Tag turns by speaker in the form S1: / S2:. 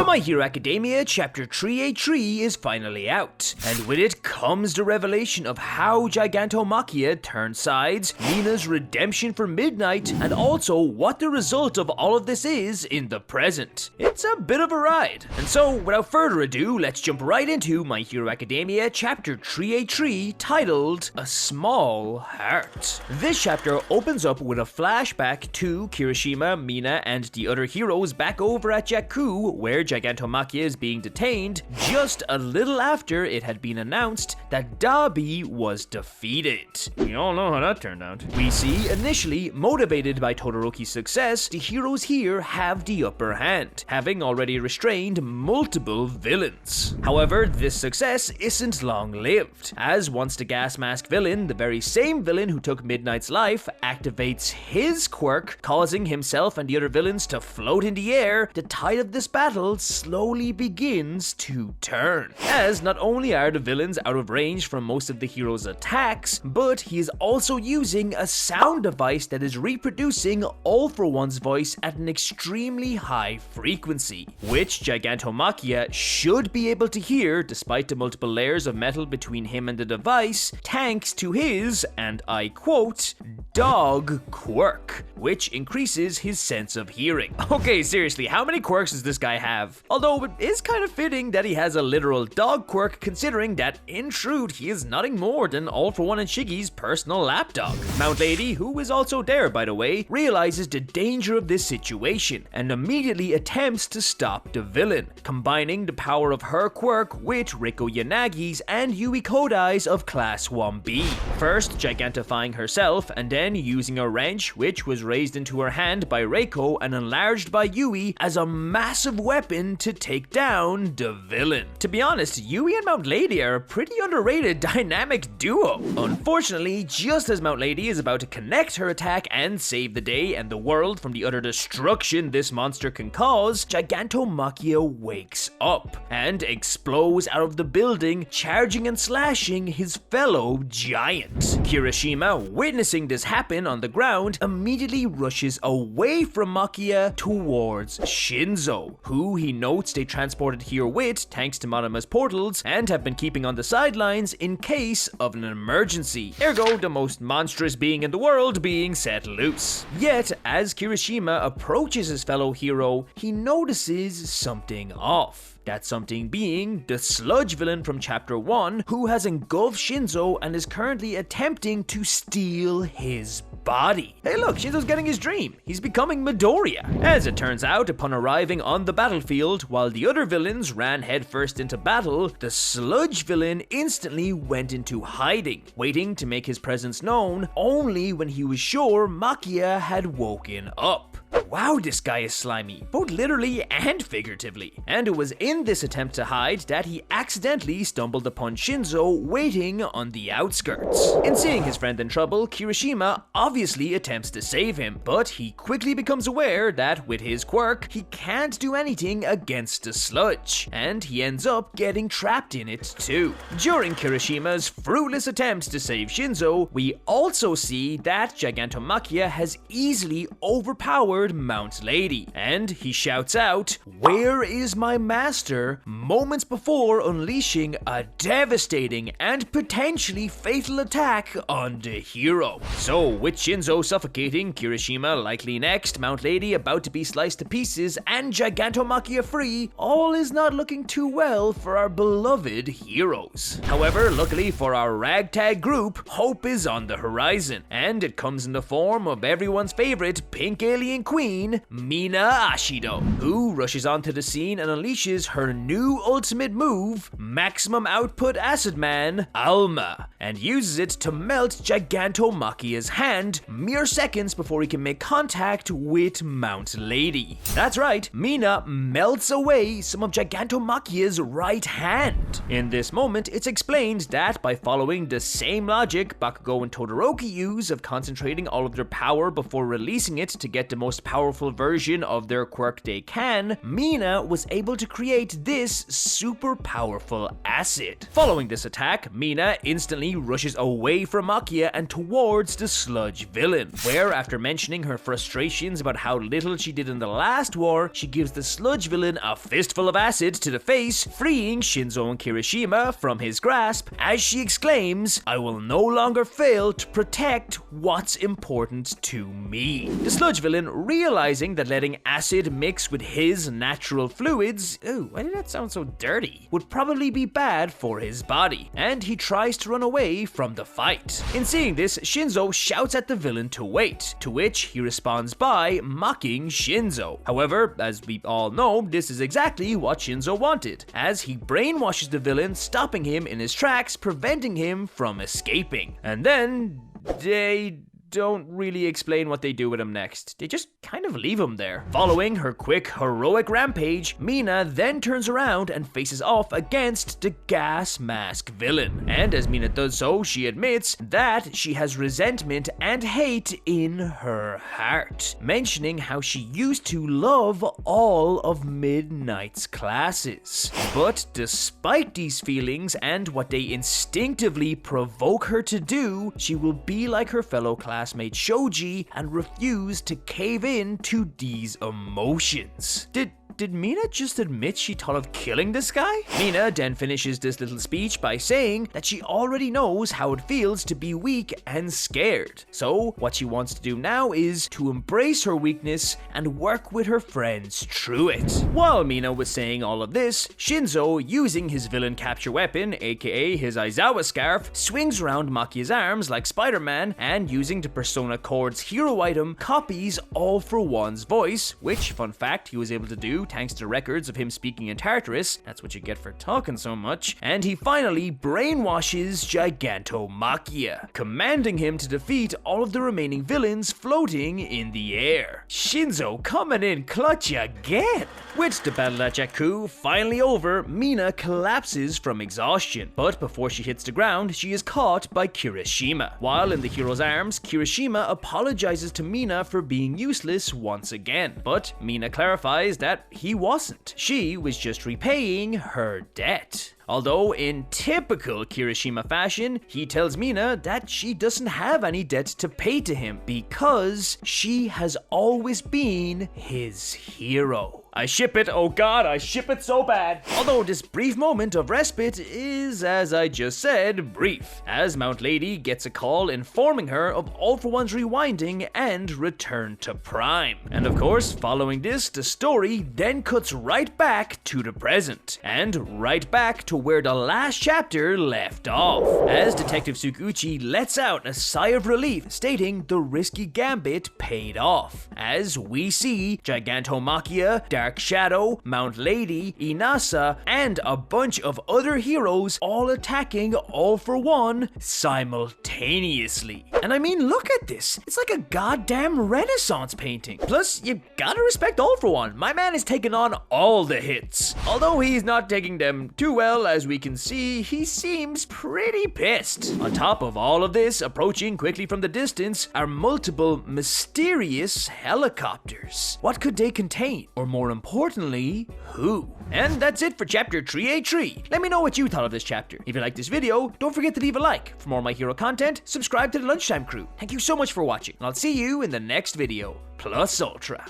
S1: So My Hero Academia Chapter 383 is finally out, and with it comes the revelation of how Gigantomachia turned sides, Mina's redemption for Midnight, and also what the result of all of this is in the present. It's a bit of a ride. And so, without further ado, let's jump right into My Hero Academia Chapter 383, titled A Small Heart. This chapter opens up with a flashback to Kirishima, Mina, and the other heroes back over at Jakku, where Gigantomachia is being detained, just a little after it had been announced that Dabi was defeated. We all know how that turned out. We see, initially, motivated by Todoroki's success, the heroes here have the upper hand, having already restrained multiple villains. However, this success isn't long-lived, as once the gas mask villain, the very same villain who took Midnight's life, activates his quirk, causing himself and the other villains to float in the air, the tide of this battle slowly begins to turn. As not only are the villains out of range from most of the heroes' attacks, but he is also using a sound device that is reproducing All For One's voice at an extremely high frequency, which Gigantomachia should be able to hear despite the multiple layers of metal between him and the device, thanks to his, and I quote, dog quirk, which increases his sense of hearing. Okay, seriously, how many quirks does this guy have? Although it is kind of fitting that he has a literal dog quirk, considering that in truth he is nothing more than All For One and Shiggy's personal lapdog. Mount Lady, who is also there by the way, realizes the danger of this situation and immediately attempts to stop the villain, combining the power of her quirk with Reiko Yanagi's and Yui Kodai's of Class 1B. First gigantifying herself and then using a wrench which was raised into her hand by Reiko and enlarged by Yui as a massive weapon to take down the villain. To be honest, Yui and Mount Lady are a pretty underrated dynamic duo. Unfortunately, just as Mount Lady is about to connect her attack and save the day and the world from the utter destruction this monster can cause, Gigantomachia wakes up and explodes out of the building, charging and slashing his fellow giant. Kirishima, witnessing this happen on the ground, immediately rushes away from Machia towards Shinzo, who he notes they transported here with thanks to Manama's portals and have been keeping on the sidelines in case of an emergency, ergo the most monstrous being in the world being set loose. Yet, as Kirishima approaches his fellow hero, he notices something off. That something being the sludge villain from Chapter 1, who has engulfed Shinzo and is currently attempting to steal his body. Hey look, Shinzo's getting his dream. He's becoming Midoriya. As it turns out, upon arriving on the battlefield, while the other villains ran headfirst into battle, the sludge villain instantly went into hiding, waiting to make his presence known only when he was sure Machia had woken up. Wow, this guy is slimy, both literally and figuratively. And it was in this attempt to hide that he accidentally stumbled upon Shinzo waiting on the outskirts. In seeing his friend in trouble, Kirishima obviously attempts to save him, but he quickly becomes aware that with his quirk, he can't do anything against the sludge, and he ends up getting trapped in it too. During Kirishima's fruitless attempts to save Shinzo, we also see that Gigantomachia has easily overpowered Mount Lady, and he shouts out, "Where is my master?" moments before unleashing a devastating and potentially fatal attack on the hero. So, with Shinzo suffocating, Kirishima likely next, Mount Lady about to be sliced to pieces, and Gigantomachia free, all is not looking too well for our beloved heroes. However, luckily for our ragtag group, hope is on the horizon, and it comes in the form of everyone's favorite pink alien queen, Mina Ashido, who rushes onto the scene and unleashes her new ultimate move, Maximum Output Acid Man, Alma, and uses it to melt Gigantomachia's hand mere seconds before he can make contact with Mount Lady. That's right, Mina melts away some of Gigantomachia's right hand. In this moment, it's explained that by following the same logic Bakugo and Todoroki use of concentrating all of their power before releasing it to get the most powerful powerful version of their quirk they can, Mina was able to create this super powerful acid. Following this attack, Mina instantly rushes away from Machia and towards the sludge villain, where after mentioning her frustrations about how little she did in the last war, she gives the sludge villain a fistful of acid to the face, freeing Shinzo and Kirishima from his grasp as she exclaims, "I will no longer fail to protect what's important to me." The sludge villain, realizing that letting acid mix with his natural fluids, ooh, why did that sound so dirty, would probably be bad for his body, and he tries to run away from the fight. In seeing this, Shinzo shouts at the villain to wait, to which he responds by mocking Shinzo. However, as we all know, this is exactly what Shinzo wanted, as he brainwashes the villain, stopping him in his tracks, preventing him from escaping. And then they don't really explain what they do with him next. They just kind of leave him there. Following her quick, heroic rampage, Mina then turns around and faces off against the gas mask villain. And as Mina does so, she admits that she has resentment and hate in her heart, mentioning how she used to love all of Midnight's classes. But despite these feelings and what they instinctively provoke her to do, she will be like her fellow classmate Shoji and refuse to cave in to these emotions. Did Mina just admit she thought of killing this guy? Mina then finishes this little speech by saying that she already knows how it feels to be weak and scared. So what she wants to do now is to embrace her weakness and work with her friends through it. While Mina was saying all of this, Shinzo, using his villain capture weapon, aka his Aizawa scarf, swings around Machia's arms like Spider-Man, and using the Persona Chord's hero item, copies All For One's voice, which, fun fact, he was able to do thanks to records of him speaking in Tartarus. That's what you get for talking so much. And he finally brainwashes Gigantomachia, commanding him to defeat all of the remaining villains floating in the air. Shinzo coming in clutch again. With the battle at Jakku finally over, Mina collapses from exhaustion, but before she hits the ground, she is caught by Kirishima. While in the hero's arms, Kirishima apologizes to Mina for being useless once again, but Mina clarifies that he wasn't. She was just repaying her debt. Although in typical Kirishima fashion, he tells Mina that she doesn't have any debt to pay to him because she has always been his hero. I ship it, oh god, I ship it so bad. Although this brief moment of respite is, as I just said, brief, as Mount Lady gets a call informing her of All For One's rewinding and return to Prime. And of course, following this, the story then cuts right back to the present, and right back to where the last chapter left off, as Detective Tsukuchi lets out a sigh of relief, stating the risky gambit paid off, as we see Gigantomachia, Dark Shadow, Mount Lady, Inasa, and a bunch of other heroes all attacking All For One simultaneously. And I mean, look at this. It's like a goddamn Renaissance painting. Plus, you gotta respect All For One. My man is taking on all the hits. Although he's not taking them too well, as we can see, he seems pretty pissed. On top of all of this, approaching quickly from the distance are multiple mysterious helicopters. What could they contain? Or more importantly, who? And that's it for chapter 383. Let me know what you thought of this chapter. If you liked this video, don't forget to leave a like. For more My Hero content, subscribe to the Lunchtime crew. Thank you so much for watching, and I'll see you in the next video. Plus Ultra.